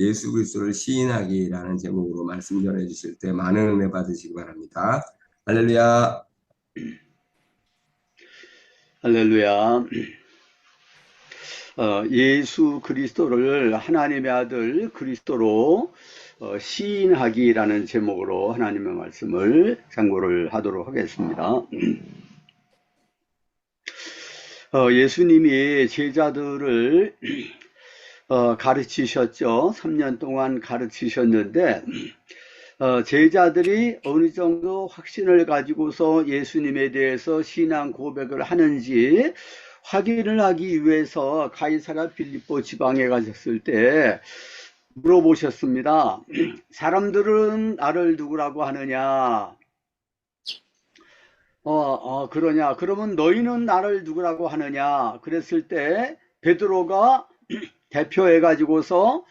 예수 그리스도를 시인하기라는 제목으로 말씀 전해 주실 때 많은 은혜 받으시기 바랍니다. 할렐루야. 할렐루야. 예수 그리스도를 하나님의 아들 그리스도로 시인하기라는 제목으로 하나님의 말씀을 상고를 하도록 하겠습니다. 예수님이 제자들을 가르치셨죠. 3년 동안 가르치셨는데 제자들이 어느 정도 확신을 가지고서 예수님에 대해서 신앙 고백을 하는지 확인을 하기 위해서 가이사랴 빌립보 지방에 가셨을 때 물어보셨습니다. 사람들은 나를 누구라고 하느냐? 그러냐? 그러면 너희는 나를 누구라고 하느냐? 그랬을 때 베드로가 대표해 가지고서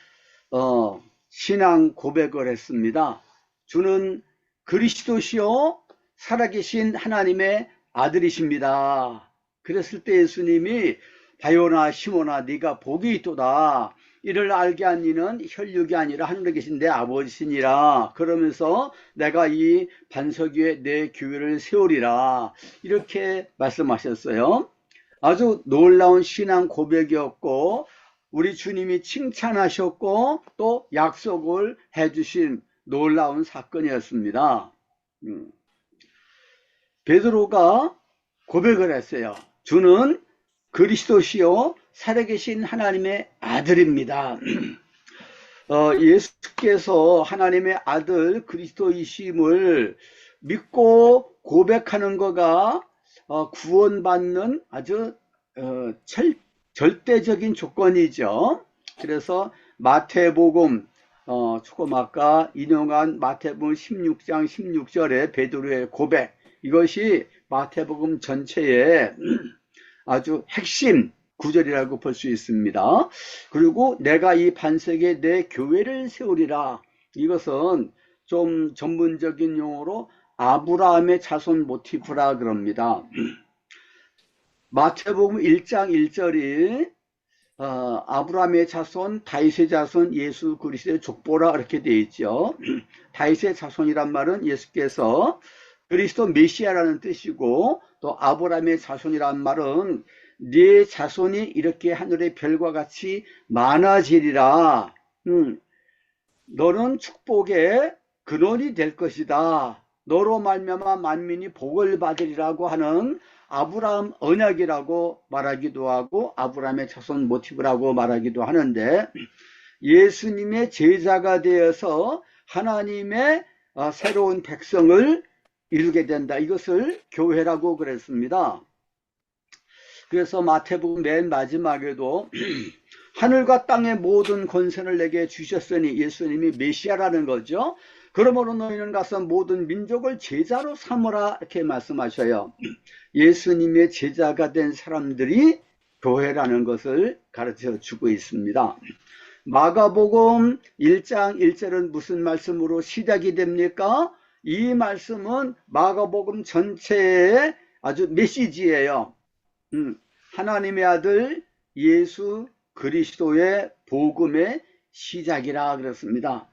신앙 고백을 했습니다. 주는 그리스도시요 살아계신 하나님의 아들이십니다. 그랬을 때 예수님이 바요나 시몬아 네가 복이 있도다. 이를 알게 한 이는 혈육이 아니라 하늘에 계신 내 아버지시니라. 그러면서 내가 이 반석 위에 내 교회를 세우리라. 이렇게 말씀하셨어요. 아주 놀라운 신앙 고백이었고 우리 주님이 칭찬하셨고 또 약속을 해주신 놀라운 사건이었습니다. 베드로가 고백을 했어요. 주는 그리스도시요 살아계신 하나님의 아들입니다. 예수께서 하나님의 아들 그리스도이심을 믿고 고백하는 거가 구원받는 아주 절대적인 조건이죠. 그래서 마태복음 조금 아까 인용한 마태복음 16장 16절의 베드로의 고백, 이것이 마태복음 전체의 아주 핵심 구절이라고 볼 수 있습니다. 그리고 내가 이 반석에 내 교회를 세우리라. 이것은 좀 전문적인 용어로 아브라함의 자손 모티프라 그럽니다. 마태복음 1장 1절이 아브라함의 자손, 다윗의 자손, 예수 그리스도의 족보라 이렇게 되어 있죠. 다윗의 자손이란 말은 예수께서 그리스도 메시아라는 뜻이고 또 아브라함의 자손이란 말은 네 자손이 이렇게 하늘의 별과 같이 많아지리라. 너는 축복의 근원이 될 것이다. 너로 말미암아 만민이 복을 받으리라고 하는 아브라함 언약이라고 말하기도 하고 아브라함의 자손 모티브라고 말하기도 하는데 예수님의 제자가 되어서 하나님의 새로운 백성을 이루게 된다. 이것을 교회라고 그랬습니다. 그래서 마태복음 맨 마지막에도 하늘과 땅의 모든 권세를 내게 주셨으니 예수님이 메시아라는 거죠. 그러므로 너희는 가서 모든 민족을 제자로 삼으라 이렇게 말씀하셔요. 예수님의 제자가 된 사람들이 교회라는 것을 가르쳐 주고 있습니다. 마가복음 1장 1절은 무슨 말씀으로 시작이 됩니까? 이 말씀은 마가복음 전체의 아주 메시지예요. 하나님의 아들 예수 그리스도의 복음의 시작이라 그랬습니다.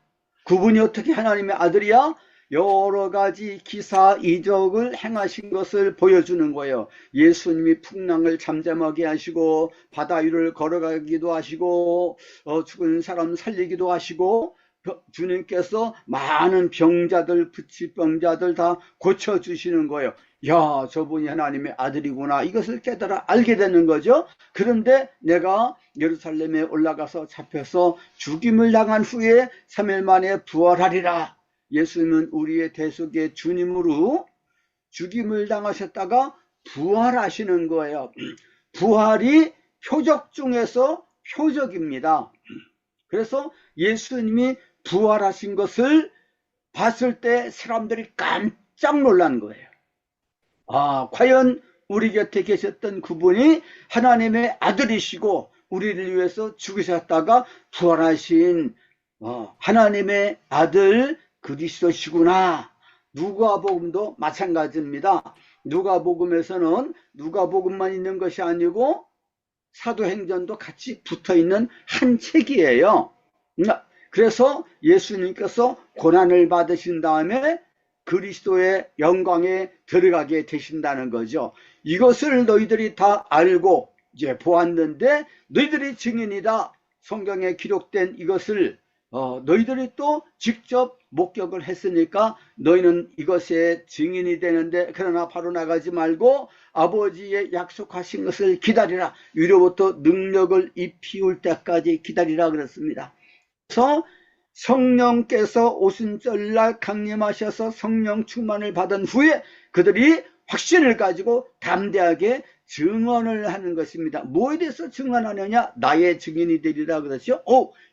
그분이 어떻게 하나님의 아들이야? 여러 가지 기사 이적을 행하신 것을 보여주는 거예요. 예수님이 풍랑을 잠잠하게 하시고 바다 위를 걸어가기도 하시고 죽은 사람 살리기도 하시고 주님께서 많은 병자들, 부치병자들 다 고쳐주시는 거예요. 야, 저분이 하나님의 아들이구나. 이것을 깨달아 알게 되는 거죠. 그런데 내가 예루살렘에 올라가서 잡혀서 죽임을 당한 후에 3일 만에 부활하리라. 예수님은 우리의 대속의 주님으로 죽임을 당하셨다가 부활하시는 거예요. 부활이 표적 중에서 표적입니다. 그래서 예수님이 부활하신 것을 봤을 때 사람들이 깜짝 놀란 거예요. 과연 우리 곁에 계셨던 그분이 하나님의 아들이시고 우리를 위해서 죽으셨다가 부활하신 하나님의 아들 그리스도시구나. 누가복음도 마찬가지입니다. 누가복음에서는 누가복음만 있는 것이 아니고 사도행전도 같이 붙어있는 한 책이에요. 그래서 예수님께서 고난을 받으신 다음에 그리스도의 영광에 들어가게 되신다는 거죠. 이것을 너희들이 다 알고 이제 보았는데 너희들이 증인이다. 성경에 기록된 이것을 너희들이 또 직접 목격을 했으니까 너희는 이것의 증인이 되는데, 그러나 바로 나가지 말고 아버지의 약속하신 것을 기다리라. 위로부터 능력을 입히울 때까지 기다리라 그랬습니다. 그래서 성령께서 오순절날 강림하셔서 성령 충만을 받은 후에 그들이 확신을 가지고 담대하게 증언을 하는 것입니다. 뭐에 대해서 증언하느냐? 나의 증인이 되리라 그랬죠.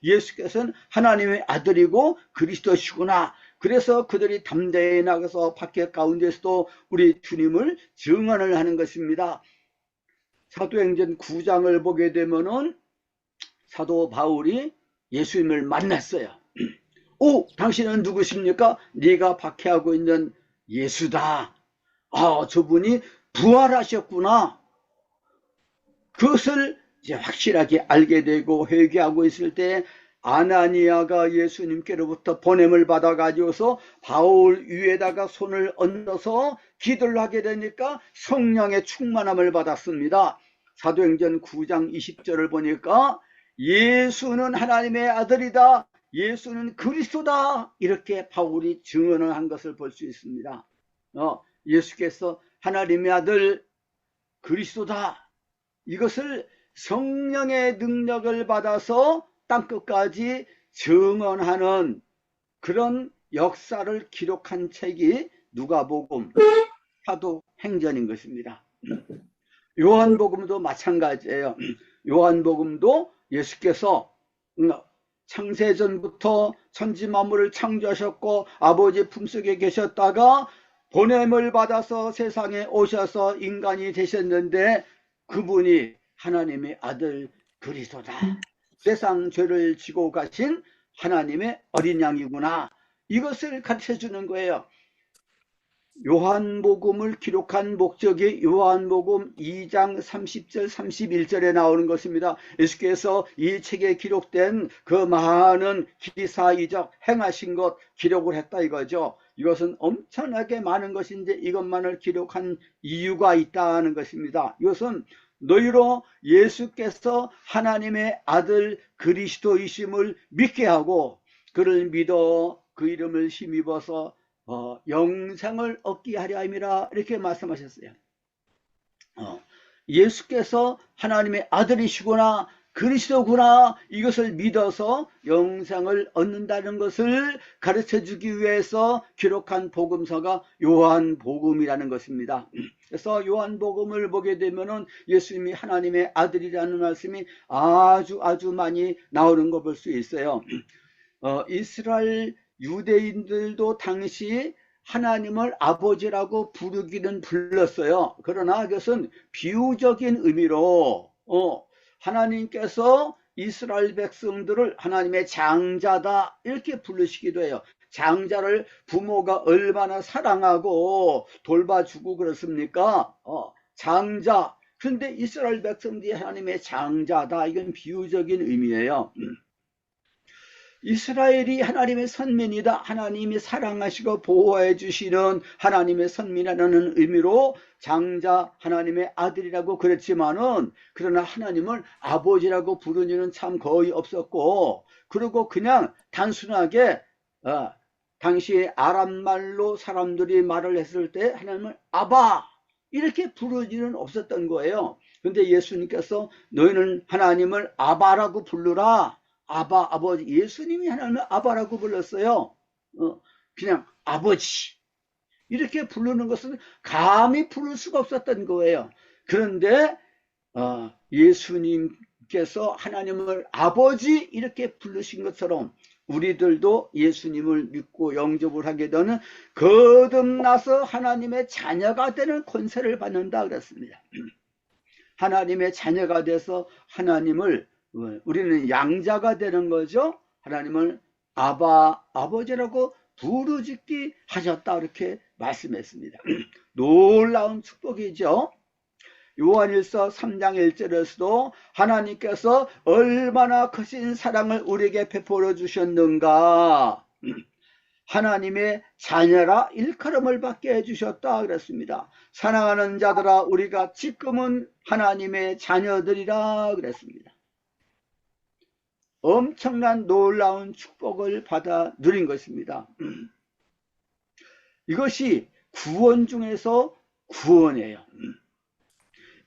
예수께서는 하나님의 아들이고 그리스도시구나. 그래서 그들이 담대히 나가서 밖에 가운데서도 우리 주님을 증언을 하는 것입니다. 사도행전 9장을 보게 되면은 사도 바울이 예수님을 만났어요. 당신은 누구십니까? 네가 박해하고 있는 예수다. 저분이 부활하셨구나. 그것을 이제 확실하게 알게 되고 회개하고 있을 때 아나니아가 예수님께로부터 보냄을 받아가지고서 바울 위에다가 손을 얹어서 기도를 하게 되니까 성령의 충만함을 받았습니다. 사도행전 9장 20절을 보니까 예수는 하나님의 아들이다. 예수는 그리스도다. 이렇게 바울이 증언을 한 것을 볼 수 있습니다. 예수께서 하나님의 아들 그리스도다. 이것을 성령의 능력을 받아서 땅끝까지 증언하는 그런 역사를 기록한 책이 누가복음, 사도행전인 것입니다. 요한복음도 마찬가지예요. 요한복음도 예수께서 창세전부터 천지만물을 창조하셨고 아버지 품속에 계셨다가 보냄을 받아서 세상에 오셔서 인간이 되셨는데 그분이 하나님의 아들 그리스도다. 세상 죄를 지고 가신 하나님의 어린 양이구나. 이것을 가르쳐 주는 거예요. 요한복음을 기록한 목적이 요한복음 2장 30절 31절에 나오는 것입니다. 예수께서 이 책에 기록된 그 많은 기사이적 행하신 것 기록을 했다 이거죠. 이것은 엄청나게 많은 것인데 이것만을 기록한 이유가 있다는 것입니다. 이것은 너희로 예수께서 하나님의 아들 그리스도이심을 믿게 하고 그를 믿어 그 이름을 힘입어서 영생을 얻게 하려 함이라 이렇게 말씀하셨어요. 예수께서 하나님의 아들이시구나 그리스도구나 이것을 믿어서 영생을 얻는다는 것을 가르쳐주기 위해서 기록한 복음서가 요한복음이라는 것입니다. 그래서 요한복음을 보게 되면은 예수님이 하나님의 아들이라는 말씀이 아주 많이 나오는 거 볼 수 있어요. 이스라엘 유대인들도 당시 하나님을 아버지라고 부르기는 불렀어요. 그러나 그것은 비유적인 의미로 하나님께서 이스라엘 백성들을 하나님의 장자다 이렇게 부르시기도 해요. 장자를 부모가 얼마나 사랑하고 돌봐주고 그렇습니까? 장자. 그런데 이스라엘 백성들이 하나님의 장자다. 이건 비유적인 의미예요. 이스라엘이 하나님의 선민이다. 하나님이 사랑하시고 보호해 주시는 하나님의 선민이라는 의미로 장자 하나님의 아들이라고 그랬지만은 그러나 하나님을 아버지라고 부르는 일은 참 거의 없었고 그리고 그냥 단순하게 당시 아람말로 사람들이 말을 했을 때 하나님을 아바 이렇게 부르는 일은 없었던 거예요. 그런데 예수님께서 너희는 하나님을 아바라고 부르라. 아바, 아버지. 예수님이 하나님을 아바라고 불렀어요. 그냥 아버지. 이렇게 부르는 것은 감히 부를 수가 없었던 거예요. 그런데 예수님께서 하나님을 아버지 이렇게 부르신 것처럼 우리들도 예수님을 믿고 영접을 하게 되는 거듭나서 하나님의 자녀가 되는 권세를 받는다 그랬습니다. 하나님의 자녀가 돼서 하나님을 우리는 양자가 되는 거죠. 하나님을 아바, 아버지라고 부르짖기 하셨다 이렇게 말씀했습니다. 놀라운 축복이죠. 요한일서 3장 1절에서도 하나님께서 얼마나 크신 사랑을 우리에게 베풀어 주셨는가, 하나님의 자녀라 일컬음을 받게 해주셨다 그랬습니다. 사랑하는 자들아, 우리가 지금은 하나님의 자녀들이라 그랬습니다. 엄청난 놀라운 축복을 받아 누린 것입니다. 이것이 구원 중에서 구원이에요.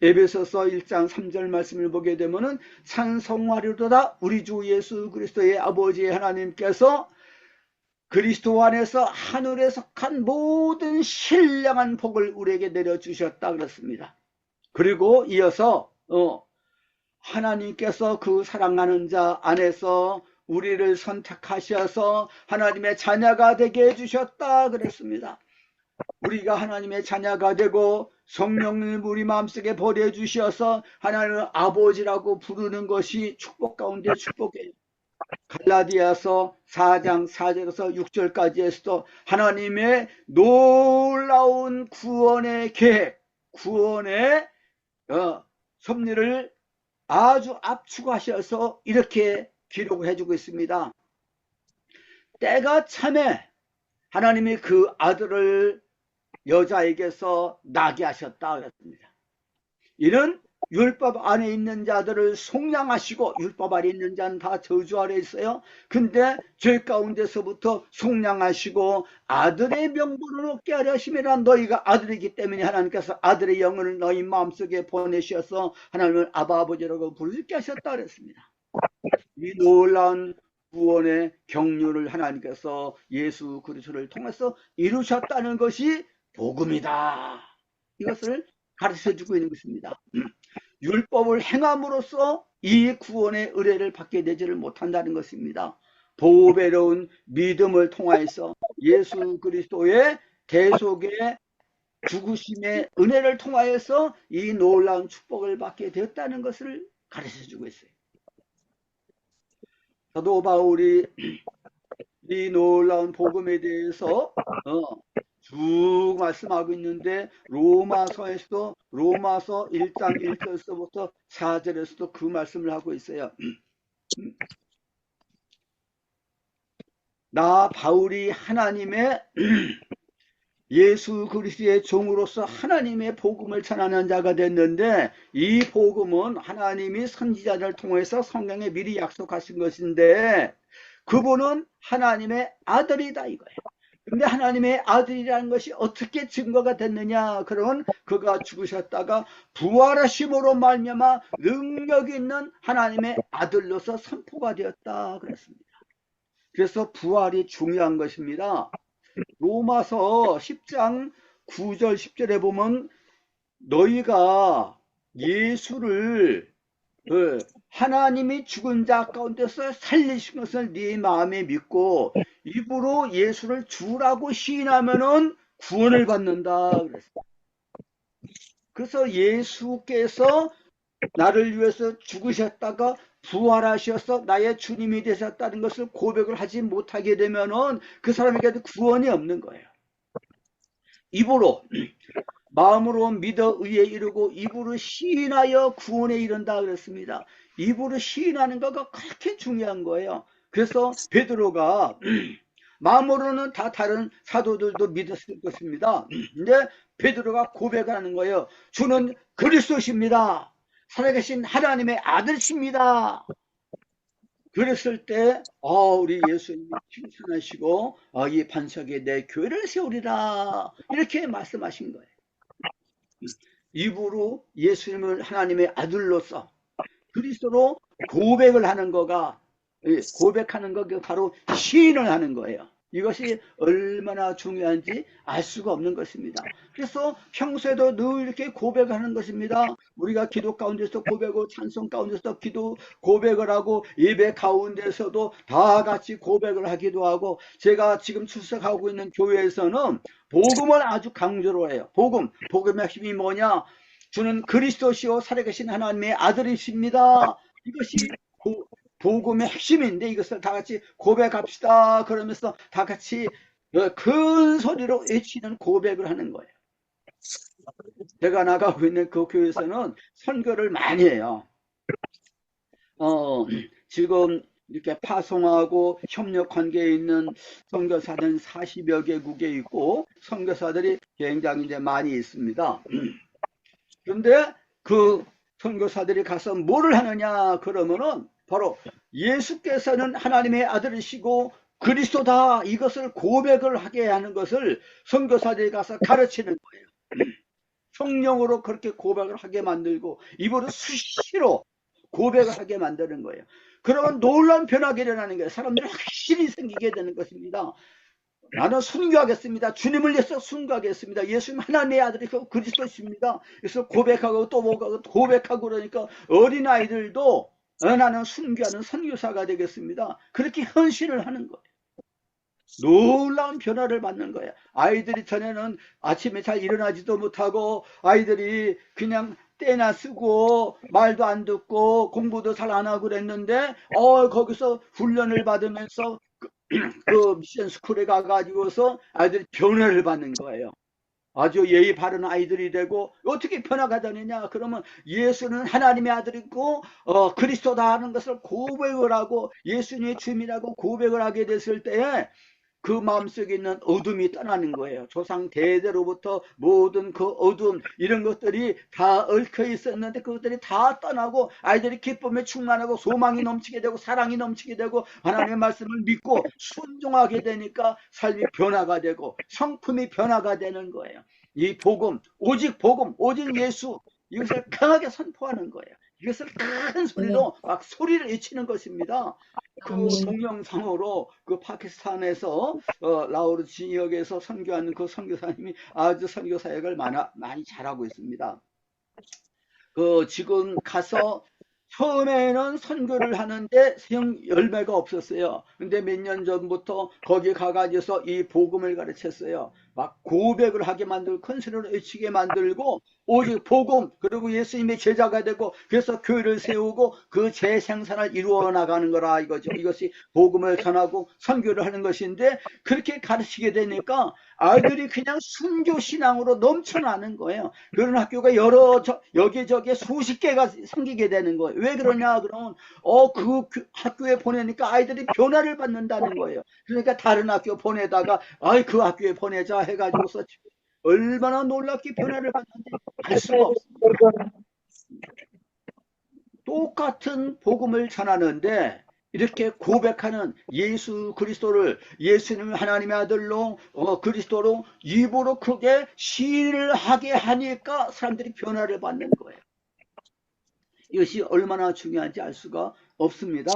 에베소서 1장 3절 말씀을 보게 되면은 찬송하리로다 우리 주 예수 그리스도의 아버지 하나님께서 그리스도 안에서 하늘에 속한 모든 신령한 복을 우리에게 내려주셨다 그렇습니다. 그리고 이어서 하나님께서 그 사랑하는 자 안에서 우리를 선택하셔서 하나님의 자녀가 되게 해주셨다 그랬습니다. 우리가 하나님의 자녀가 되고 성령을 우리 마음속에 보내주셔서 하나님을 아버지라고 부르는 것이 축복 가운데 축복이에요. 갈라디아서 4장 4절에서 6절까지에서도 하나님의 놀라운 구원의 계획, 구원의 섭리를 아주 압축하셔서 이렇게 기록을 해주고 있습니다. 때가 참에 하나님이 그 아들을 여자에게서 나게 하셨다 그랬습니다. 이는 율법 안에 있는 자들을 속량하시고, 율법 안에 있는 자는 다 저주 아래 있어요. 근데 죄 가운데서부터 속량하시고 아들의 명분을 얻게 하려 하심이라. 너희가 아들이기 때문에 하나님께서 아들의 영혼을 너희 마음속에 보내셔서 하나님을 아바 아버지라고 부르게 하셨다 그랬습니다. 이 놀라운 구원의 경륜을 하나님께서 예수 그리스도를 통해서 이루셨다는 것이 복음이다. 이것을 가르쳐주고 있는 것입니다. 율법을 행함으로써 이 구원의 은혜를 받게 되지를 못한다는 것입니다. 보배로운 믿음을 통하여서 예수 그리스도의 대속의 죽으심의 은혜를 통하여서 이 놀라운 축복을 받게 되었다는 것을 가르쳐주고 있어요. 사도 바울이 이 놀라운 복음에 대해서 쭉 말씀하고 있는데, 로마서에서도 로마서 1장 1절에서부터 4절에서도 그 말씀을 하고 있어요. 나 바울이 하나님의 예수 그리스도의 종으로서 하나님의 복음을 전하는 자가 됐는데, 이 복음은 하나님이 선지자를 통해서 성경에 미리 약속하신 것인데 그분은 하나님의 아들이다 이거예요. 근데 하나님의 아들이라는 것이 어떻게 증거가 됐느냐? 그러면 그가 죽으셨다가 부활하심으로 말미암아 능력 있는 하나님의 아들로서 선포가 되었다 그랬습니다. 그래서 부활이 중요한 것입니다. 로마서 10장 9절 10절에 보면 너희가 예수를 하나님이 죽은 자 가운데서 살리신 것을 네 마음에 믿고 입으로 예수를 주라고 시인하면은 구원을 받는다 그랬어요. 그래서 예수께서 나를 위해서 죽으셨다가 부활하셔서 나의 주님이 되셨다는 것을 고백을 하지 못하게 되면은 그 사람에게도 구원이 없는 거예요. 입으로 마음으로 믿어 의에 이르고 입으로 시인하여 구원에 이른다 그랬습니다. 입으로 시인하는 거가 그렇게 중요한 거예요. 그래서 베드로가 마음으로는 다 다른 사도들도 믿었을 것입니다. 근데 베드로가 고백하는 거예요. 주는 그리스도십니다. 살아계신 하나님의 아들이십니다. 그랬을 때 우리 예수님이 칭찬하시고 이 반석에 내 교회를 세우리라 이렇게 말씀하신 거예요. 입으로 예수님을 하나님의 아들로서 그리스도로 고백을 하는 거가, 고백하는 거가 바로 시인을 하는 거예요. 이것이 얼마나 중요한지 알 수가 없는 것입니다. 그래서 평소에도 늘 이렇게 고백하는 것입니다. 우리가 기도 가운데서 고백하고 찬송 가운데서 기도 고백을 하고 예배 가운데서도 다 같이 고백을 하기도 하고, 제가 지금 출석하고 있는 교회에서는 복음을 아주 강조로 해요. 복음의 핵심이 뭐냐? 주는 그리스도시요 살아계신 하나님의 아들이십니다. 이것이 복음의 핵심인데 이것을 다 같이 고백합시다 그러면서 다 같이 큰 소리로 외치는 고백을 하는 거예요. 제가 나가고 있는 그 교회에서는 선교를 많이 해요. 어, 지금 이렇게 파송하고 협력 관계에 있는 선교사는 40여 개국에 있고 선교사들이 굉장히 이제 많이 있습니다. 그런데 그 선교사들이 가서 뭐를 하느냐 그러면은 바로 예수께서는 하나님의 아들이시고 그리스도다 이것을 고백을 하게 하는 것을 선교사들이 가서 가르치는 거예요. 성령으로 그렇게 고백을 하게 만들고 입으로 수시로 고백을 하게 만드는 거예요. 그러면 놀라운 변화가 일어나는 거예요. 사람들이 확실히 생기게 되는 것입니다. 나는 순교하겠습니다. 주님을 위해서 순교하겠습니다. 예수님 하나님의 아들이고 그리스도십니다. 그래서 고백하고 또 고백하고 그러니까 어린아이들도 나는 순교하는 선교사가 되겠습니다. 그렇게 헌신을 하는 거예요. 놀라운 변화를 받는 거예요. 아이들이 전에는 아침에 잘 일어나지도 못하고 아이들이 그냥 때나 쓰고 말도 안 듣고 공부도 잘 안 하고 그랬는데 거기서 훈련을 받으면서 그 미션 스쿨에 가가지고서 아이들이 변화를 받는 거예요. 아주 예의 바른 아이들이 되고 어떻게 변화가 되느냐 그러면 예수는 하나님의 아들이고 그리스도다 하는 것을 고백을 하고 예수님의 주님이라고 고백을 하게 됐을 때에 그 마음속에 있는 어둠이 떠나는 거예요. 조상 대대로부터 모든 그 어둠 이런 것들이 다 얽혀 있었는데 그것들이 다 떠나고 아이들이 기쁨에 충만하고 소망이 넘치게 되고 사랑이 넘치게 되고 하나님의 말씀을 믿고 순종하게 되니까 삶이 변화가 되고 성품이 변화가 되는 거예요. 이 복음, 오직 예수 이것을 강하게 선포하는 거예요. 이것을 큰 소리로 막 소리를 외치는 것입니다. 그 동영상으로 그 파키스탄에서 라오르 지역에서 선교하는 그 선교사님이 아주 선교 사역을 많이 잘하고 있습니다. 지금 가서 처음에는 선교를 하는데 열매가 없었어요. 근데 몇 년 전부터 거기 가가지고서 이 복음을 가르쳤어요. 막 고백을 하게 만들고 큰 소리로 외치게 만들고 오직 복음 그리고 예수님의 제자가 되고 그래서 교회를 세우고 그 재생산을 이루어 나가는 거라 이거죠. 이것이 복음을 전하고 선교를 하는 것인데 그렇게 가르치게 되니까 아이들이 그냥 순교 신앙으로 넘쳐나는 거예요. 그런 학교가 여기저기 수십 개가 생기게 되는 거예요. 왜 그러냐 그러면 그 학교에 보내니까 아이들이 변화를 받는다는 거예요. 그러니까 다른 학교 보내다가 그 학교에 보내자 해가지고서 얼마나 놀랍게 변화를 받는지 알 수가 없습니다. 똑같은 복음을 전하는데 이렇게 고백하는 예수 그리스도를 예수님 하나님의 아들로 그리스도로 입으로 크게 시인을 하게 하니까 사람들이 변화를 받는 거예요. 이것이 얼마나 중요한지 알 수가 없습니다.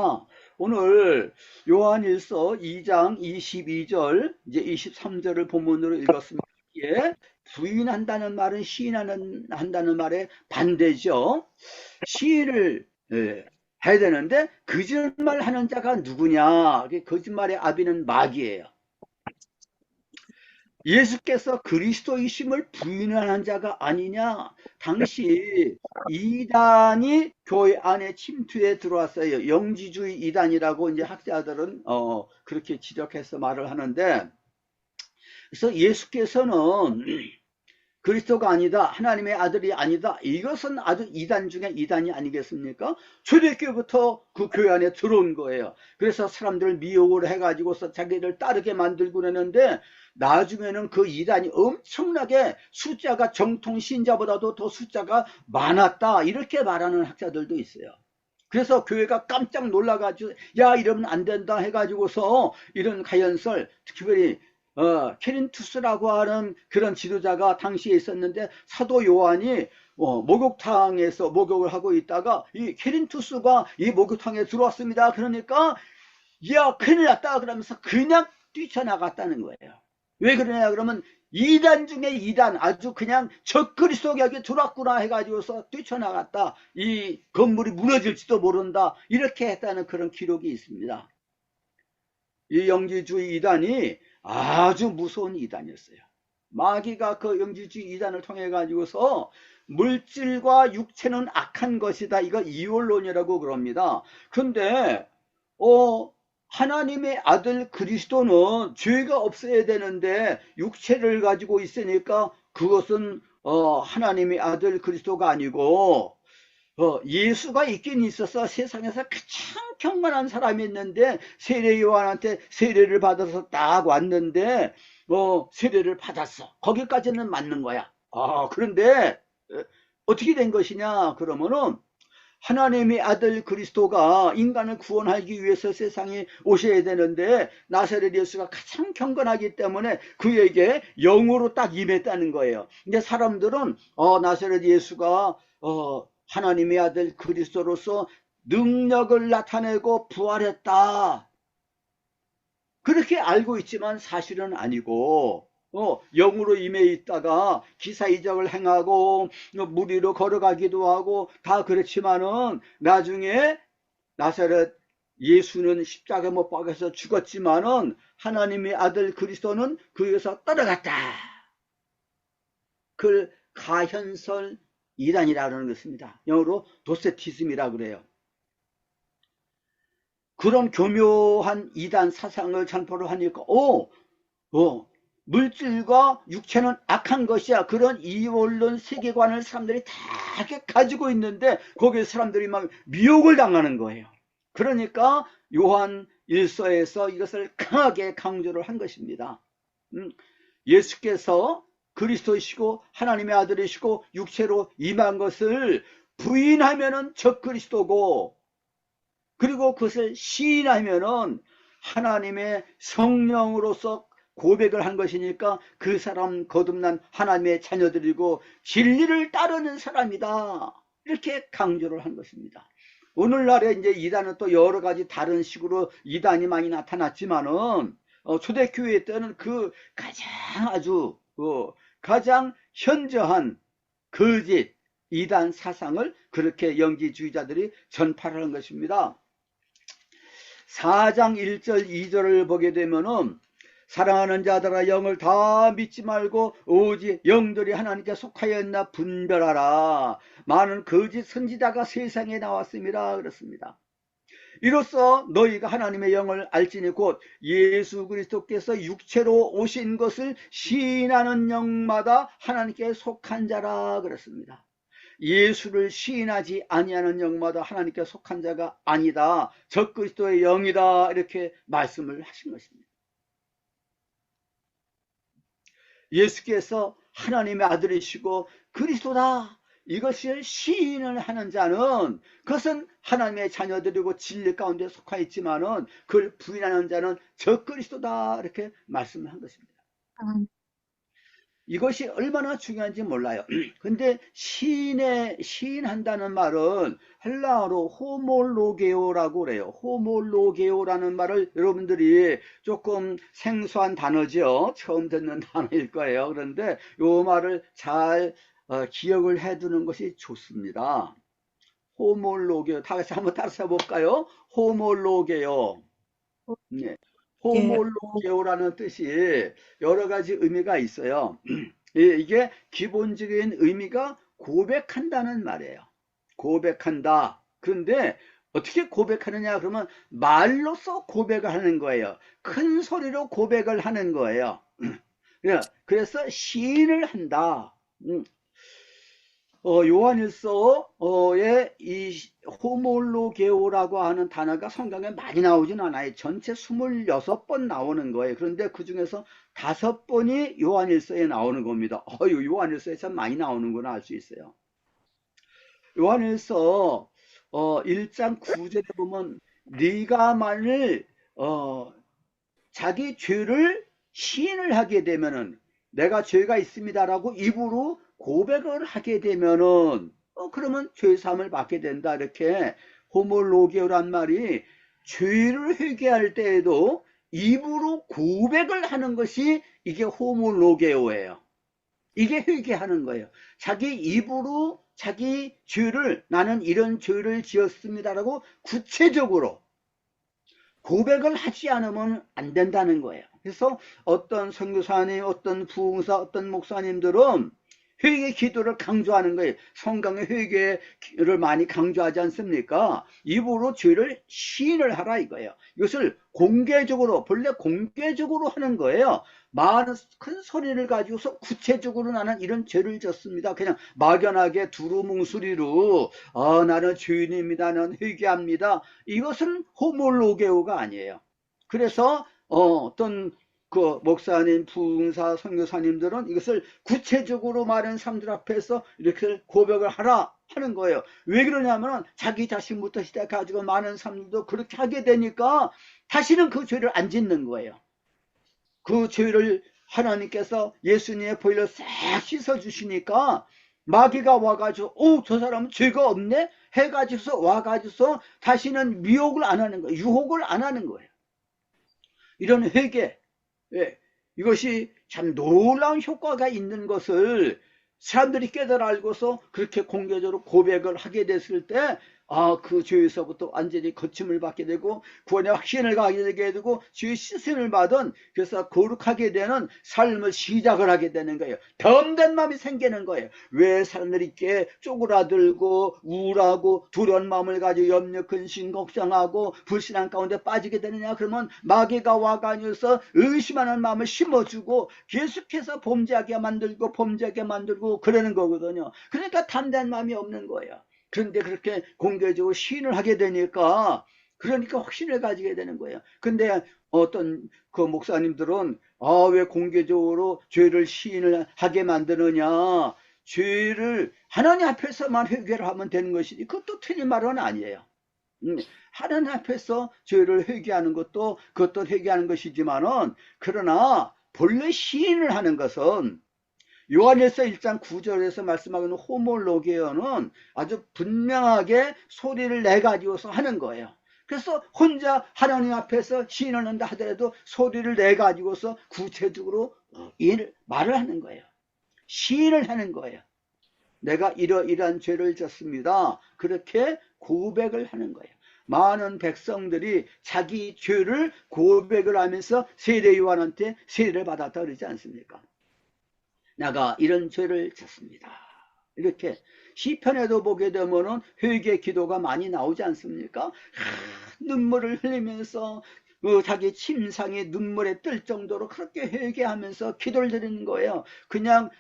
오늘 요한일서 2장 22절 이제 23절을 본문으로 읽었습니다. 예, 부인한다는 말은 시인한다는 말의 반대죠. 시인을 해야 되는데 거짓말 하는 자가 누구냐? 거짓말의 아비는 마귀예요. 예수께서 그리스도이심을 부인하는 자가 아니냐? 당시 이단이 교회 안에 침투해 들어왔어요. 영지주의 이단이라고 이제 학자들은 그렇게 지적해서 말을 하는데, 그래서 예수께서는 그리스도가 아니다, 하나님의 아들이 아니다, 이것은 아주 이단 중에 이단이 아니겠습니까? 초대교부터 그 교회 안에 들어온 거예요. 그래서 사람들을 미혹을 해가지고서 자기를 따르게 만들고 그러는데 나중에는 그 이단이 엄청나게 숫자가 정통 신자보다도 더 숫자가 많았다, 이렇게 말하는 학자들도 있어요. 그래서 교회가 깜짝 놀라가지고 야 이러면 안 된다 해가지고서 이런 가연설, 특별히 케린투스라고 하는 그런 지도자가 당시에 있었는데 사도 요한이 목욕탕에서 목욕을 하고 있다가 이 케린투스가 이 목욕탕에 들어왔습니다. 그러니까 야 큰일 났다 그러면서 그냥 뛰쳐나갔다는 거예요. 왜 그러냐 그러면 이단 중에 이단, 아주 그냥 적그리스도가 여기 들어왔구나 해가지고서 뛰쳐나갔다, 이 건물이 무너질지도 모른다, 이렇게 했다는 그런 기록이 있습니다. 이 영지주의 이단이 아주 무서운 이단이었어요. 마귀가 그 영지주의 이단을 통해 가지고서 물질과 육체는 악한 것이다, 이거 이원론이라고 그럽니다. 근데 하나님의 아들 그리스도는 죄가 없어야 되는데 육체를 가지고 있으니까 그것은 하나님의 아들 그리스도가 아니고 예수가 있긴 있어서 세상에서 가장 경건한 사람이 있는데 세례 요한한테 세례를 받아서 딱 왔는데 세례를 받았어. 거기까지는 맞는 거야. 그런데 어떻게 된 것이냐 그러면은 하나님의 아들 그리스도가 인간을 구원하기 위해서 세상에 오셔야 되는데 나사렛 예수가 가장 경건하기 때문에 그에게 영으로 딱 임했다는 거예요. 근데 사람들은 나사렛 예수가 하나님의 아들 그리스도로서 능력을 나타내고 부활했다. 그렇게 알고 있지만 사실은 아니고 영으로 임해 있다가 기사이적을 행하고 물 위로 걸어가기도 하고 다 그렇지만은 나중에 나사렛 예수는 십자가 못 박아서 죽었지만은 하나님의 아들 그리스도는 그 위에서 떠나갔다. 그걸 가현설 이단이라는 것입니다. 영어로 도세티즘이라고 그래요. 그런 교묘한 이단 사상을 전파를 하니까 물질과 육체는 악한 것이야. 그런 이원론 세계관을 사람들이 다 가지고 있는데 거기에 사람들이 막 미혹을 당하는 거예요. 그러니까 요한 1서에서 이것을 강하게 강조를 한 것입니다. 예수께서 그리스도이시고 하나님의 아들이시고 육체로 임한 것을 부인하면은 적그리스도고 그리고 그것을 시인하면은 하나님의 성령으로서 고백을 한 것이니까 그 사람 거듭난 하나님의 자녀들이고 진리를 따르는 사람이다. 이렇게 강조를 한 것입니다. 오늘날에 이제 이단은 또 여러 가지 다른 식으로 이단이 많이 나타났지만은 초대교회 때는 그 가장 아주 가장 현저한 거짓 이단 사상을 그렇게 영지주의자들이 전파하는 것입니다. 4장 1절 2절을 보게 되면은 사랑하는 자들아 영을 다 믿지 말고 오직 영들이 하나님께 속하였나 분별하라. 많은 거짓 선지자가 세상에 나왔습니다. 그렇습니다. 이로써 너희가 하나님의 영을 알지니 곧 예수 그리스도께서 육체로 오신 것을 시인하는 영마다 하나님께 속한 자라 그랬습니다. 예수를 시인하지 아니하는 영마다 하나님께 속한 자가 아니다. 적그리스도의 영이다. 이렇게 말씀을 하신 것입니다. 예수께서 하나님의 아들이시고 그리스도다. 이것을 시인을 하는 자는 그것은 하나님의 자녀들이고 진리 가운데 속하 있지만은 그걸 부인하는 자는 적그리스도다. 이렇게 말씀을 한 것입니다. 이것이 얼마나 중요한지 몰라요. 근데 시인한다는 말은 헬라어로 호몰로게오라고 그래요. 호몰로게오라는 말을 여러분들이 조금 생소한 단어죠. 처음 듣는 단어일 거예요. 그런데 이 말을 잘 기억을 해두는 것이 좋습니다. 호몰로게오. 다 같이 한번 따라서 볼까요? 호몰로게오. 네. 호몰로게오라는 뜻이 여러 가지 의미가 있어요. 이게 기본적인 의미가 고백한다는 말이에요. 고백한다. 그런데 어떻게 고백하느냐 그러면 말로써 고백을 하는 거예요. 큰 소리로 고백을 하는 거예요. 그래서 시인을 한다. 요한일서에 이 호몰로게오라고 하는 단어가 성경에 많이 나오진 않아요. 전체 26번 나오는 거예요. 그런데 그 중에서 5번이 요한일서에 나오는 겁니다. 요한일서에 참 많이 나오는구나 알 수 있어요. 요한일서 1장 9절에 보면 네가 만일 자기 죄를 시인을 하게 되면은 내가 죄가 있습니다라고 입으로 고백을 하게 되면은 그러면 죄사함을 받게 된다. 이렇게 호몰로게오란 말이 죄를 회개할 때에도 입으로 고백을 하는 것이 이게 호몰로게오예요. 이게 회개하는 거예요. 자기 입으로 자기 죄를 나는 이런 죄를 지었습니다라고 구체적으로 고백을 하지 않으면 안 된다는 거예요. 그래서 어떤 선교사님, 어떤 부흥사, 어떤 목사님들은 회개 기도를 강조하는 거예요. 성경의 회개를 많이 강조하지 않습니까? 입으로 죄를 시인을 하라 이거예요. 이것을 공개적으로, 본래 공개적으로 하는 거예요. 많은 큰 소리를 가지고서 구체적으로 나는 이런 죄를 졌습니다. 그냥 막연하게 두루뭉술이로 나는 죄인입니다. 나는 회개합니다. 이것은 호몰로게오가 아니에요. 그래서 어떤 그 목사님, 부흥사, 선교사님들은 이것을 구체적으로 많은 사람들 앞에서 이렇게 고백을 하라 하는 거예요. 왜 그러냐면 자기 자신부터 시작해가지고 많은 사람들도 그렇게 하게 되니까 다시는 그 죄를 안 짓는 거예요. 그 죄를 하나님께서 예수님의 보혈로 싹 씻어주시니까 마귀가 와가지고 저 사람은 죄가 없네? 해가지고서 와가지고서 다시는 미혹을 안 하는 거예요. 유혹을 안 하는 거예요. 이런 회개, 이것이 참 놀라운 효과가 있는 것을 사람들이 깨달아 알고서 그렇게 공개적으로 고백을 하게 됐을 때 그 죄에서부터 완전히 거침을 받게 되고 구원의 확신을 가게 되고 죄의 씻음을 받은, 그래서 거룩하게 되는 삶을 시작을 하게 되는 거예요. 덤된 마음이 생기는 거예요. 왜 사람들이 이렇게 쪼그라들고 우울하고 두려운 마음을 가지고 염려, 근심, 걱정하고 불신앙 가운데 빠지게 되느냐? 그러면 마귀가 와가지고서 의심하는 마음을 심어주고 계속해서 범죄하게 만들고 그러는 거거든요. 그러니까 담대한 마음이 없는 거예요. 그런데 그렇게 공개적으로 시인을 하게 되니까, 그러니까 확신을 가지게 되는 거예요. 근데 어떤 그 목사님들은 왜 공개적으로 죄를 시인을 하게 만드느냐? 죄를 하나님 앞에서만 회개를 하면 되는 것이지, 그것도 틀린 말은 아니에요. 하나님 앞에서 죄를 회개하는 것도 그것도 회개하는 것이지만은, 그러나 본래 시인을 하는 것은 요한일서 1장 9절에서 말씀하는 호몰로게어는 아주 분명하게 소리를 내가지고서 하는 거예요. 그래서 혼자 하나님 앞에서 시인을 한다 하더라도 소리를 내가지고서 구체적으로 말을 하는 거예요. 시인을 하는 거예요. 내가 이러이러한 죄를 졌습니다. 그렇게 고백을 하는 거예요. 많은 백성들이 자기 죄를 고백을 하면서 세례 요한한테 세례를 받았다 그러지 않습니까? 내가 이런 죄를 졌습니다. 이렇게 시편에도 보게 되면은 회개 기도가 많이 나오지 않습니까? 눈물을 흘리면서 자기 침상에 눈물에 뜰 정도로 그렇게 회개하면서 기도를 드리는 거예요. 그냥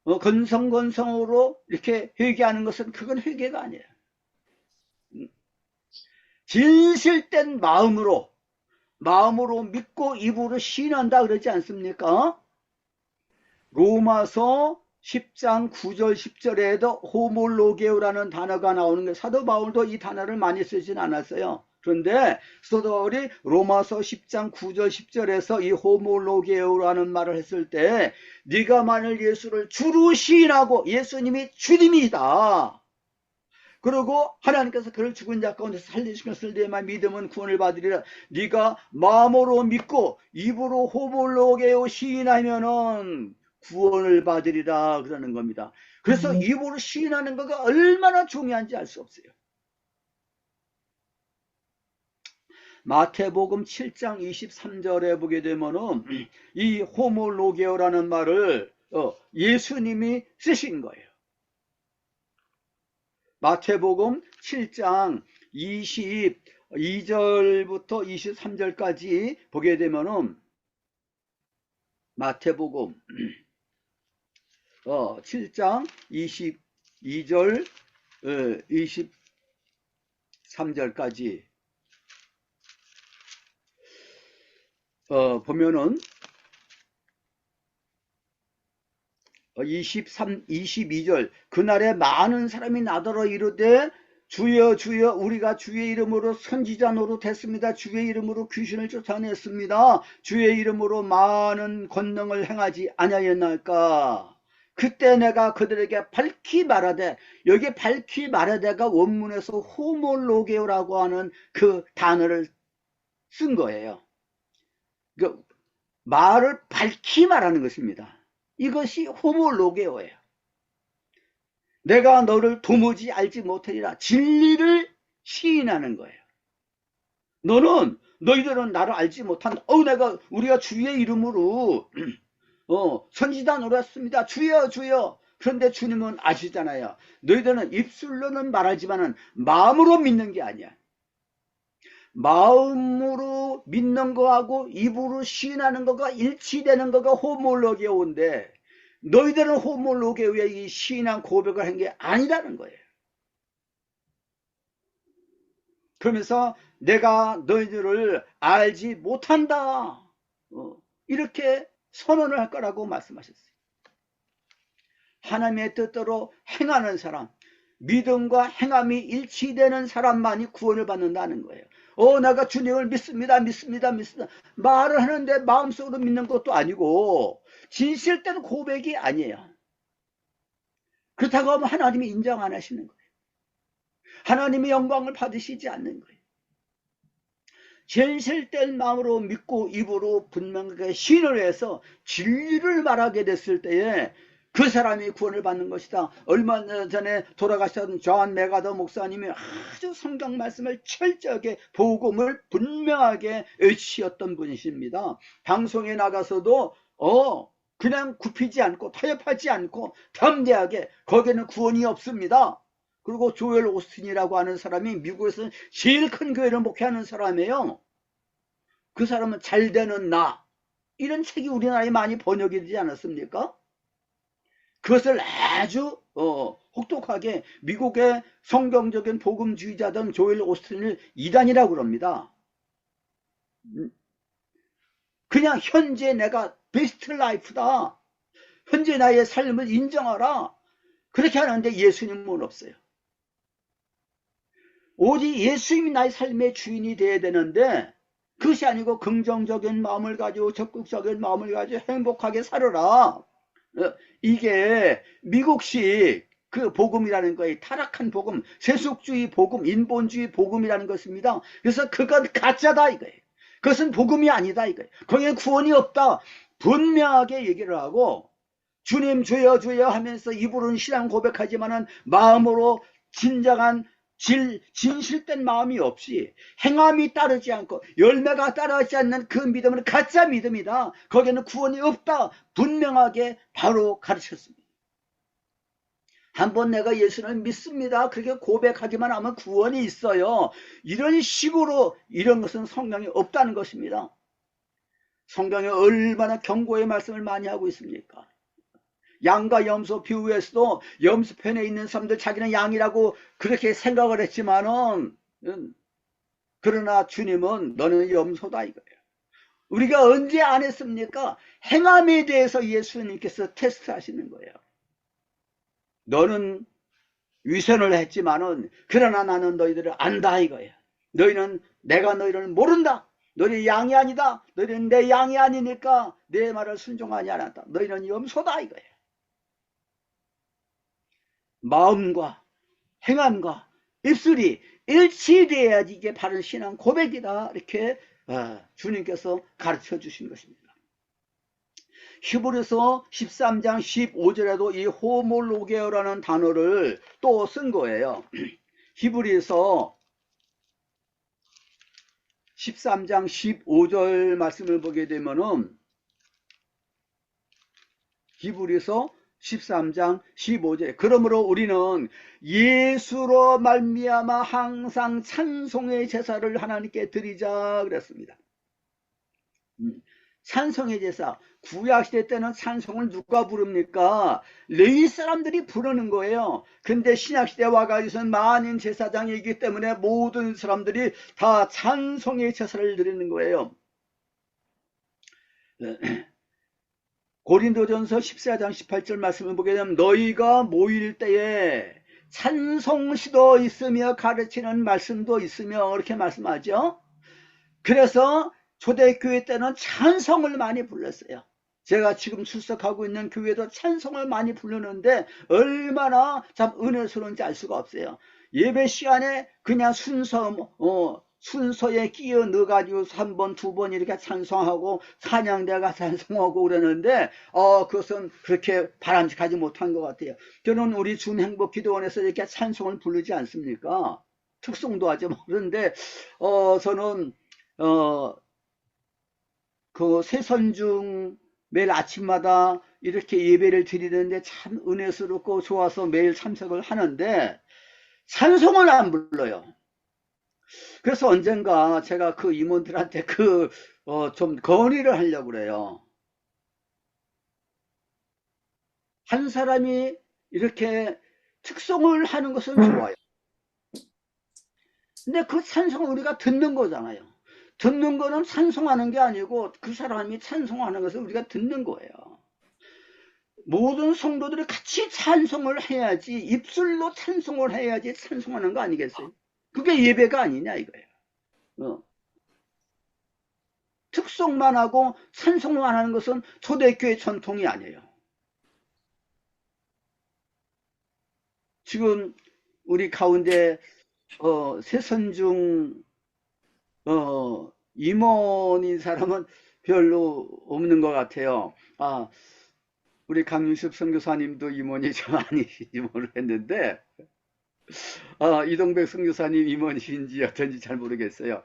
건성건성으로 이렇게 회개하는 것은 그건 회개가 아니에요. 진실된 마음으로 믿고 입으로 시인한다 그러지 않습니까? 로마서 10장 9절 10절에도 호몰로게오라는 단어가 나오는 게, 사도 바울도 이 단어를 많이 쓰진 않았어요. 그런데 사도 바울이 로마서 10장 9절 10절에서 이 호몰로게오라는 말을 했을 때, 네가 만일 예수를 주로 시인하고 예수님이 주님이다, 그리고 하나님께서 그를 죽은 자 가운데서 살리시겠을 때만 믿으면 구원을 받으리라. 네가 마음으로 믿고 입으로 호몰로게오 시인하면은 구원을 받으리라 그러는 겁니다. 그래서 입으로 시인하는 것가 얼마나 중요한지 알 수 없어요. 마태복음 7장 23절에 보게 되면은 이 호몰로게오라는 말을 예수님이 쓰신 거예요. 마태복음 7장 22절부터 23절까지 보게 되면은, 마태복음 7장 22절 23절까지 보면은 22절, 그날에 많은 사람이 나더러 이르되 주여 주여 우리가 주의 이름으로 선지자 노릇했습니다. 주의 이름으로 귀신을 쫓아냈습니다. 주의 이름으로 많은 권능을 행하지 아니하였나이까. 그때 내가 그들에게 밝히 말하되, 여기 밝히 말하되가 원문에서 호몰로게오라고 하는 그 단어를 쓴 거예요. 그 말을 밝히 말하는 것입니다. 이것이 호몰로게오예요. 내가 너를 도무지 알지 못하리라. 진리를 시인하는 거예요. 너희들은 나를 알지 못한다. 우리가 주의 이름으로 선지자 노렸습니다. 주여 주여 그런데 주님은 아시잖아요. 너희들은 입술로는 말하지만은 마음으로 믿는 게 아니야. 마음으로 믿는 거하고 입으로 시인하는 거가 일치되는 거가 호몰로게오인데 너희들은 호몰로게오의 이 시인한 고백을 한 게 아니라는 거예요. 그러면서 내가 너희들을 알지 못한다. 이렇게 선언을 할 거라고 말씀하셨어요. 하나님의 뜻대로 행하는 사람, 믿음과 행함이 일치되는 사람만이 구원을 받는다는 거예요. 내가 주님을 믿습니다. 말을 하는데 마음속으로 믿는 것도 아니고 진실된 고백이 아니에요. 그렇다고 하면 하나님이 인정 안 하시는 거예요. 하나님의 영광을 받으시지 않는 거예요. 진실된 마음으로 믿고 입으로 분명하게 신을 해서 진리를 말하게 됐을 때에 그 사람이 구원을 받는 것이다. 얼마 전에 돌아가셨던 존 메가더 목사님이 아주 성경 말씀을 철저하게 복음을 분명하게 외치었던 분이십니다. 방송에 나가서도 그냥 굽히지 않고 타협하지 않고 담대하게 거기는 구원이 없습니다. 그리고 조엘 오스틴이라고 하는 사람이 미국에서 제일 큰 교회를 목회하는 사람이에요. 그 사람은 잘되는 나 이런 책이 우리나라에 많이 번역이 되지 않았습니까? 그것을 아주 혹독하게 미국의 성경적인 복음주의자던 조엘 오스틴을 이단이라고 그럽니다. 그냥 현재 내가 베스트 라이프다. 현재 나의 삶을 인정하라. 그렇게 하는데 예수님은 없어요. 오직 예수님이 나의 삶의 주인이 되어야 되는데 그것이 아니고 긍정적인 마음을 가지고 적극적인 마음을 가지고 행복하게 살아라. 이게 미국식 그 복음이라는 거예요. 타락한 복음, 세속주의 복음, 인본주의 복음이라는 것입니다. 그래서 그건 가짜다 이거예요. 그것은 복음이 아니다 이거예요. 거기에 구원이 없다. 분명하게 얘기를 하고 주님 주여 주여 하면서 입으로는 신앙 고백하지만은 마음으로 진정한 진실된 마음이 없이 행함이 따르지 않고 열매가 따르지 않는 그 믿음은 가짜 믿음이다. 거기에는 구원이 없다. 분명하게 바로 가르쳤습니다. 한번 내가 예수를 믿습니다. 그렇게 고백하기만 하면 구원이 있어요. 이런 식으로 이런 것은 성경에 없다는 것입니다. 성경에 얼마나 경고의 말씀을 많이 하고 있습니까? 양과 염소 비유에서도 염소편에 있는 사람들 자기는 양이라고 그렇게 생각을 했지만은 그러나 주님은 너는 염소다 이거예요. 우리가 언제 안 했습니까? 행함에 대해서 예수님께서 테스트하시는 거예요. 너는 위선을 했지만은 그러나 나는 너희들을 안다 이거예요. 너희는 내가 너희를 모른다. 너희는 양이 아니다. 너희는 내 양이 아니니까 내 말을 순종하지 않았다. 너희는 염소다 이거예요. 마음과 행함과 입술이 일치되어야지 이게 바른 신앙 고백이다. 이렇게 주님께서 가르쳐 주신 것입니다. 히브리서 13장 15절에도 이 호몰로게어라는 단어를 또 쓴 거예요. 히브리서 13장 15절 말씀을 보게 되면은 히브리서 13장 15절 그러므로 우리는 예수로 말미암아 항상 찬송의 제사를 하나님께 드리자 그랬습니다. 찬송의 제사 구약시대 때는 찬송을 누가 부릅니까? 레위 사람들이 부르는 거예요. 근데 신약시대 와가지고는 만인 제사장이기 때문에 모든 사람들이 다 찬송의 제사를 드리는 거예요. 고린도전서 14장 18절 말씀을 보게 되면 너희가 모일 때에 찬송시도 있으며 가르치는 말씀도 있으며 이렇게 말씀하죠. 그래서 초대교회 때는 찬송을 많이 불렀어요. 제가 지금 출석하고 있는 교회도 찬송을 많이 부르는데 얼마나 참 은혜스러운지 알 수가 없어요. 예배 시간에 그냥 순서에 끼어 넣어가지고 3번, 2번 이렇게 찬송하고 찬양대가 찬송하고 그러는데 그것은 그렇게 바람직하지 못한 것 같아요. 저는 우리 준행복기도원에서 이렇게 찬송을 부르지 않습니까? 특송도 하죠. 그런데 저는 그 새선중 매일 아침마다 이렇게 예배를 드리는데 참 은혜스럽고 좋아서 매일 참석을 하는데 찬송을 안 불러요. 그래서 언젠가 제가 그 임원들한테 좀 건의를 하려고 그래요. 한 사람이 이렇게 특송을 하는 것은 좋아요. 근데 그 찬송을 우리가 듣는 거잖아요. 듣는 거는 찬송하는 게 아니고 그 사람이 찬송하는 것을 우리가 듣는 거예요. 모든 성도들이 같이 찬송을 해야지, 입술로 찬송을 해야지 찬송하는 거 아니겠어요? 그게 예배가 아니냐 이거예요. 특송만 하고 찬송만 하는 것은 초대교회 전통이 아니에요. 지금 우리 가운데 새선중 임원인 사람은 별로 없는 것 같아요. 우리 강윤식 선교사님도 임원이 좀 아니신지 모르겠는데 이동백 선교사님 임원이신지 어떤지 잘 모르겠어요.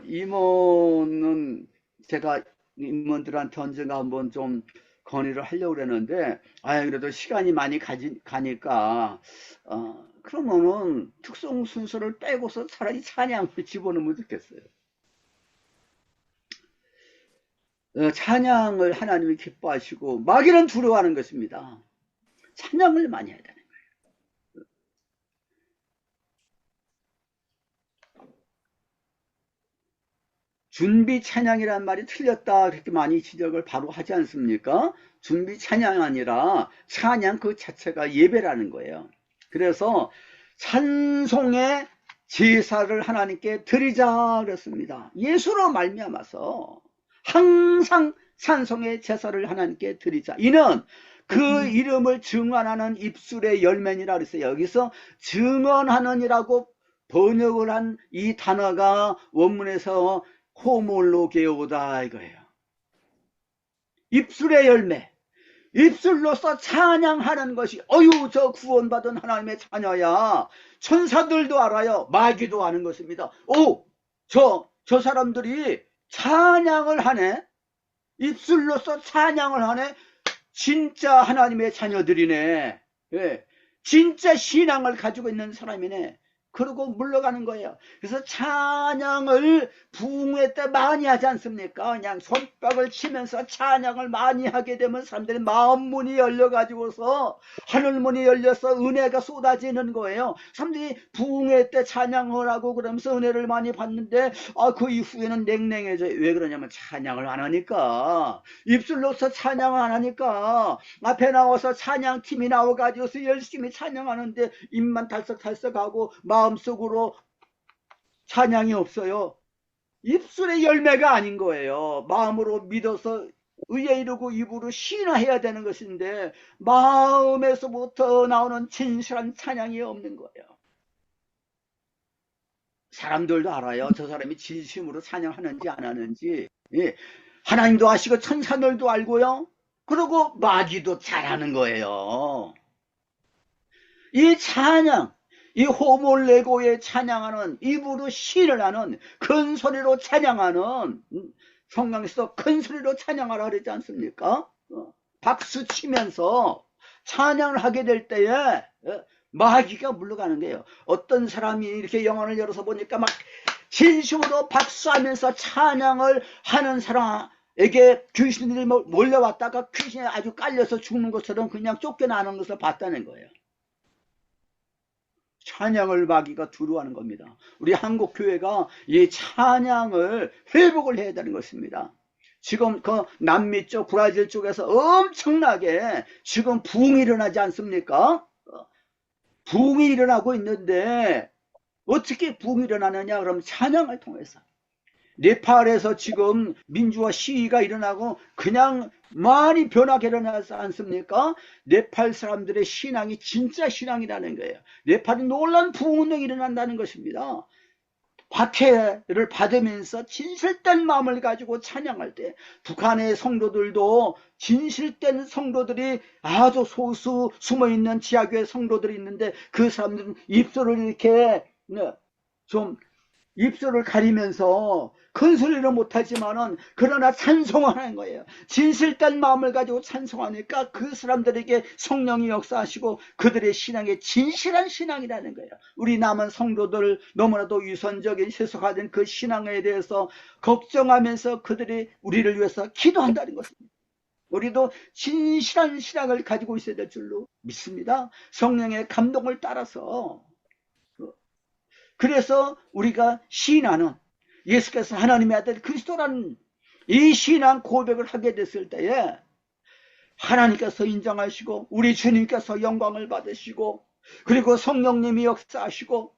임원은 제가 임원들한테 언젠가 한번 좀 건의를 하려고 그랬는데 그래도 시간이 많이 가니까 그러면은 특송 순서를 빼고서 차라리 찬양을 집어넣으면 좋겠어요. 찬양을 하나님이 기뻐하시고 마귀는 두려워하는 것입니다. 찬양을 많이 해야 되는 거예요. 준비 찬양이란 말이 틀렸다 그렇게 많이 지적을 바로 하지 않습니까? 준비 찬양 아니라 찬양 그 자체가 예배라는 거예요. 그래서 찬송의 제사를 하나님께 드리자 그랬습니다. 예수로 말미암아서 항상 찬송의 제사를 하나님께 드리자. 이는 그 이름을 증언하는 입술의 열매니라 그랬어요. 여기서 증언하는이라고 번역을 한 이 단어가 원문에서 호몰로게오다 이거예요. 입술의 열매. 입술로서 찬양하는 것이 저 구원받은 하나님의 자녀야. 천사들도 알아요. 마귀도 아는 것입니다. 저 사람들이 찬양을 하네. 입술로서 찬양을 하네. 진짜 하나님의 자녀들이네. 진짜 신앙을 가지고 있는 사람이네. 그러고 물러가는 거예요. 그래서 찬양을 부흥회 때 많이 하지 않습니까? 그냥 손뼉을 치면서 찬양을 많이 하게 되면 사람들이 마음 문이 열려가지고서 하늘 문이 열려서 은혜가 쏟아지는 거예요. 사람들이 부흥회 때 찬양을 하고 그러면서 은혜를 많이 받는데 그 이후에는 냉랭해져요. 왜 그러냐면 찬양을 안 하니까. 입술로서 찬양을 안 하니까. 앞에 나와서 찬양팀이 나와가지고서 열심히 찬양하는데 입만 달썩달썩하고 마음속으로 찬양이 없어요. 입술의 열매가 아닌 거예요. 마음으로 믿어서 의에 이르고 입으로 신화해야 되는 것인데 마음에서부터 나오는 진실한 찬양이 없는 거예요. 사람들도 알아요. 저 사람이 진심으로 찬양하는지 안 하는지. 하나님도 아시고 천사들도 알고요. 그리고 마귀도 잘하는 거예요. 이 찬양, 이 호몰레고에 찬양하는, 입으로 시를 하는, 큰 소리로 찬양하는, 성경에서 큰 소리로 찬양하라 그러지 않습니까? 박수 치면서 찬양을 하게 될 때에 마귀가 물러가는 거예요. 어떤 사람이 이렇게 영혼을 열어서 보니까 막 진심으로 박수하면서 찬양을 하는 사람에게 귀신들이 몰려왔다가 귀신이 아주 깔려서 죽는 것처럼 그냥 쫓겨나는 것을 봤다는 거예요. 찬양을 마귀가 두려워하는 겁니다. 우리 한국교회가 이 찬양을 회복을 해야 되는 것입니다. 지금 그 남미 쪽, 브라질 쪽에서 엄청나게 지금 부흥이 일어나지 않습니까? 부흥이 일어나고 있는데 어떻게 부흥이 일어나느냐? 그럼 찬양을 통해서. 네팔에서 지금 민주화 시위가 일어나고 그냥 많이 변하게 일어나지 않습니까? 네팔 사람들의 신앙이 진짜 신앙이라는 거예요. 네팔이 놀라운 부흥운동이 일어난다는 것입니다. 박해를 받으면서 진실된 마음을 가지고 찬양할 때 북한의 성도들도 진실된 성도들이 아주 소수 숨어있는 지하교회 성도들이 있는데 그 사람들은 입술을 이렇게 좀 입술을 가리면서 큰 소리를 못하지만은 그러나 찬송하는 거예요. 진실된 마음을 가지고 찬송하니까 그 사람들에게 성령이 역사하시고 그들의 신앙이 진실한 신앙이라는 거예요. 우리 남은 성도들 너무나도 유선적인 세속화된 그 신앙에 대해서 걱정하면서 그들이 우리를 위해서 기도한다는 것입니다. 우리도 진실한 신앙을 가지고 있어야 될 줄로 믿습니다. 성령의 감동을 따라서. 그래서 우리가 신하는 예수께서 하나님의 아들 그리스도라는 이 신앙 고백을 하게 됐을 때에 하나님께서 인정하시고 우리 주님께서 영광을 받으시고 그리고 성령님이 역사하시고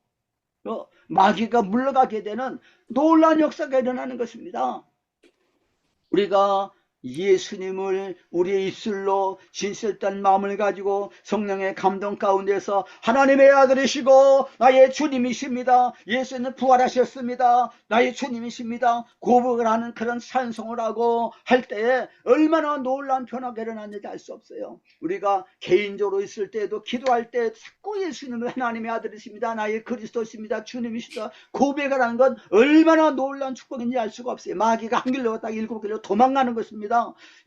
마귀가 물러가게 되는 놀라운 역사가 일어나는 것입니다. 우리가 예수님을 우리의 입술로 진실된 마음을 가지고 성령의 감동 가운데서 하나님의 아들이시고 나의 주님이십니다. 예수는 부활하셨습니다. 나의 주님이십니다. 고백을 하는 그런 찬송을 하고 할 때에 얼마나 놀라운 변화가 일어났는지 알 수 없어요. 우리가 개인적으로 있을 때에도 기도할 때 자꾸 예수님을 하나님의 아들이십니다. 나의 그리스도십니다. 주님이시다. 고백을 하는 건 얼마나 놀라운 축복인지 알 수가 없어요. 마귀가 한 길로 딱 7길로 도망가는 것입니다.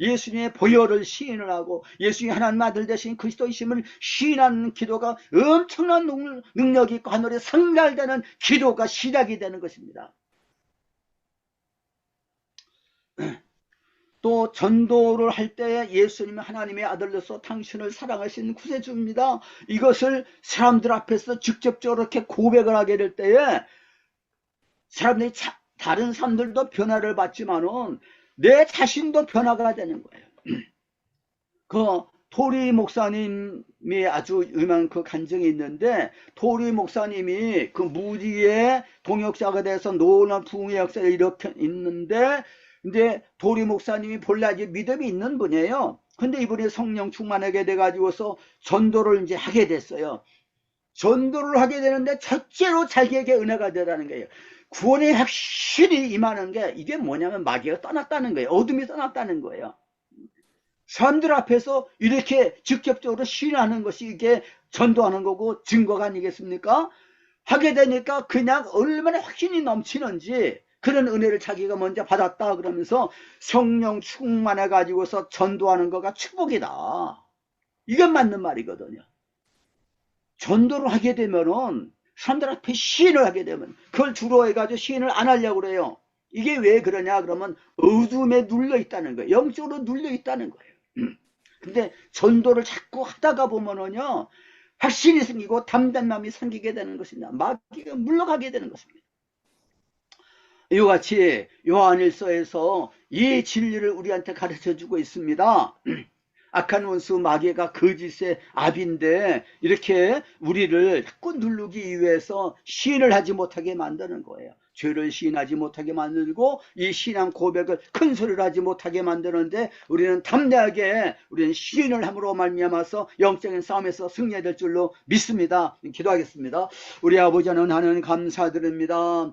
예수님의 보혈을 시인을 하고 예수님이 하나님 아들 되신 그리스도이심을 시인하는 기도가 엄청난 능력이 있고 하늘에 상달되는 기도가 시작이 되는 것입니다. 또 전도를 할 때 예수님은 하나님의 아들로서 당신을 사랑하신 구세주입니다. 이것을 사람들 앞에서 직접적으로 이렇게 고백을 하게 될 때에 사람들이 다른 사람들도 변화를 받지만은 내 자신도 변화가 되는 거예요. 그 토리 목사님이 아주 유명한 그 간증이 있는데 토리 목사님이 그 무디의 동역자가 돼서 놀라운 부흥의 역사를 이렇게 있는데 근데 토리 목사님이 본래 아주 믿음이 있는 분이에요. 근데 이분이 성령 충만하게 돼가지고서 전도를 이제 하게 됐어요. 전도를 하게 되는데 첫째로 자기에게 은혜가 되라는 거예요. 구원이 확실히 임하는 게 이게 뭐냐면 마귀가 떠났다는 거예요. 어둠이 떠났다는 거예요. 사람들 앞에서 이렇게 직접적으로 시인하는 것이 이게 전도하는 거고 증거가 아니겠습니까? 하게 되니까 그냥 얼마나 확신이 넘치는지 그런 은혜를 자기가 먼저 받았다 그러면서 성령 충만해 가지고서 전도하는 거가 축복이다. 이건 맞는 말이거든요. 전도를 하게 되면은 사람들 앞에 시인을 하게 되면 그걸 주로 해가지고 시인을 안 하려고 그래요. 이게 왜 그러냐 그러면 어둠에 눌려 있다는 거예요. 영적으로 눌려 있다는 거예요. 근데 전도를 자꾸 하다가 보면은요 확신이 생기고 담대함이 생기게 되는 것입니다. 마귀가 물러가게 되는 것입니다. 이와 같이 요한일서에서 이 진리를 우리한테 가르쳐주고 있습니다. 악한 원수 마귀가 거짓의 압인데 이렇게 우리를 자꾸 누르기 위해서 시인을 하지 못하게 만드는 거예요. 죄를 시인하지 못하게 만들고 이 신앙 고백을 큰 소리를 하지 못하게 만드는데 우리는 담대하게 우리는 시인을 함으로 말미암아서 영적인 싸움에서 승리해야 될 줄로 믿습니다. 기도하겠습니다. 우리 아버지 하나님 감사드립니다.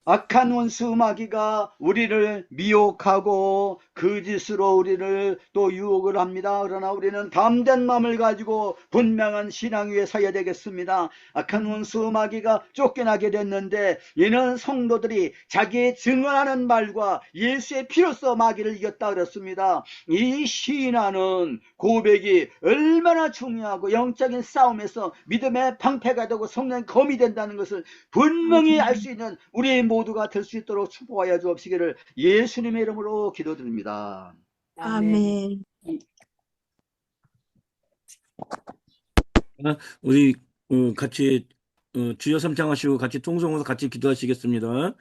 악한 원수 마귀가 우리를 미혹하고 거짓으로 우리를 또 유혹을 합니다. 그러나 우리는 담대한 마음을 가지고 분명한 신앙 위에 서야 되겠습니다. 악한 원수 마귀가 쫓겨나게 됐는데 이는 성도들이 자기의 증언하는 말과 예수의 피로써 마귀를 이겼다 그랬습니다. 이 시인하는 고백이 얼마나 중요하고 영적인 싸움에서 믿음의 방패가 되고 성령의 검이 된다는 것을 분명히 알 수 있는 우리 모두가 될 수 있도록 축복하여 주옵시기를 예수님의 이름으로 기도드립니다. 아멘. 우리 같이 주여 삼창하시고 같이 통성으로 같이 기도하시겠습니다.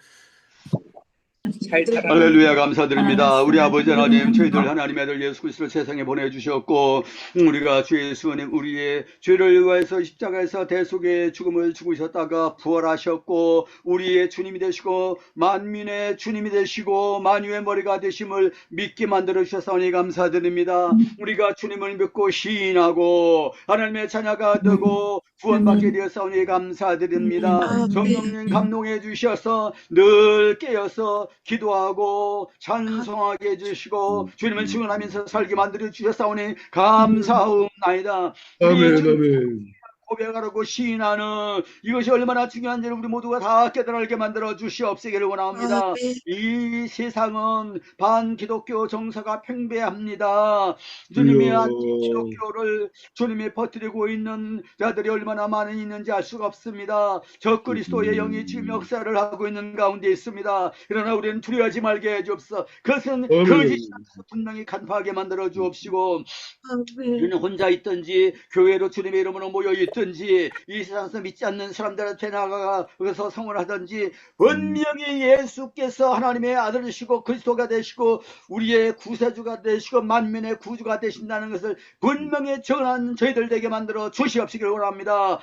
할렐루야 감사드립니다. 우리 아버지 하나님 저희들 하나님의 아들 예수 그리스도를 세상에 보내주셨고 우리가 주 예수님 우리의 죄를 위하여서 십자가에서 대속의 죽음을 죽으셨다가 부활하셨고 우리의 주님이 되시고 만민의 주님이 되시고 만유의 머리가 되심을 믿게 만들어 주셔서니 감사드립니다. 우리가 주님을 믿고 시인하고 하나님의 자녀가 되고 구원받게 되었사오니 감사드립니다. 성령님 감동해 주셔서 늘 깨어서 기도하고 찬송하게 해주시고 주님을 증언하면서 살게 만들어 주셨사오니 감사하옵나이다. 아멘. 고백하고 시인하는 이것이 얼마나 중요한지를 우리 모두가 다 깨달게 만들어 주시옵시기를 원합니다. 아멘. 이 세상은 반기독교 정서가 팽배합니다. 주님의 주여. 안티기독교를 주님이 퍼뜨리고 있는 자들이 얼마나 많이 있는지 알 수가 없습니다. 저 그리스도의 영이 지금 역사를 하고 있는 가운데 있습니다. 그러나 우리는 두려워하지 말게 해주옵소서. 그것은 아멘. 거짓이라서 분명히 간파하게 만들어 주옵시고, 아멘. 우리는 혼자 있든지 교회로 주님의 이름으로 모여 있든지 이 세상에서 믿지 않는 사람들한테 나가서 성원하든지 분명히 예수께서 하나님의 아들이시고 그리스도가 되시고 우리의 구세주가 되시고 만민의 구주가 되신다는 것을 분명히 전한 저희들 되게 만들어 주시옵시기를 원합니다.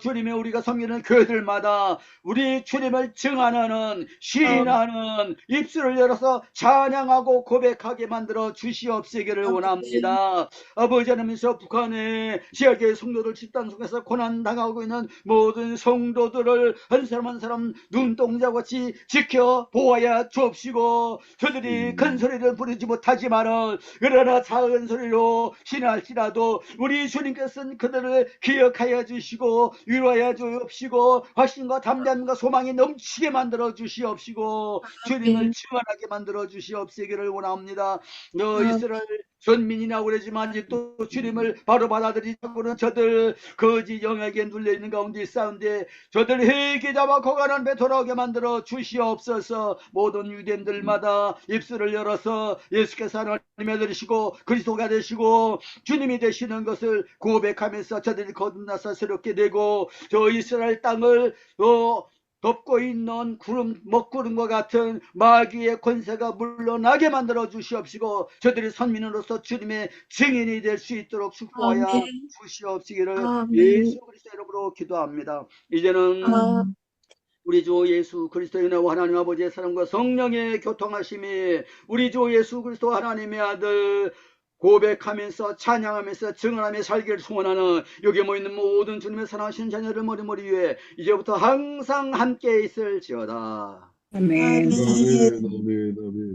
주님의 우리가 섬기는 교회들마다 우리 주님을 증언하는 시인하는 입술을 열어서 찬양하고 고백하게 만들어 주시옵시기를 원합니다. 아버지 하나님께서 북한의 지역의 성도들 집단 속에서 고난당하고 있는 모든 성도들을 한 사람 한 사람 눈동자같이 지켜 보아야 주옵시고, 저들이 큰 소리를 부르지 못하지만은 그러나 작은 소리로 신할지라도 우리 주님께서는 그들을 기억하여 주시고 위로하여 주옵시고 확신과 담대함과 소망이 넘치게 만들어 주시옵시고 주님을 증언하게 만들어 주시옵시기를 원합니다. 이스라엘 선민이나 그러지만 아직도 주님을 바로 받아들이고는 저들 거짓 영역에 눌려있는 가운데 있사온데 저들 회개자와 거룩한 배 돌아오게 만들어 주시옵소서. 모든 유대인들마다 입술을 열어서 예수께서 하나님의 아들이시고 그리스도가 되시고 주님이 되시는 것을 고백하면서 저들이 거듭나서 새롭게 되고 저 이스라엘 땅을 덮고 있는 구름, 먹구름과 같은 마귀의 권세가 물러나게 만들어 주시옵시고 저들이 선민으로서 주님의 증인이 될 수 있도록 축복하여 아멘. 주시옵시기를 아멘. 예수 그리스도 이름으로 기도합니다. 이제는 우리 주 예수 그리스도의 은혜와 하나님 아버지의 사랑과 성령의 교통하심이 우리 주 예수 그리스도 하나님의 아들 고백하면서 찬양하면서 증언하며 살기를 소원하는 여기 모이는 모든 주님의 사랑하신 자녀를 머리머리 위에 이제부터 항상 함께 있을지어다. 아멘. 아멘. 아멘. 아멘.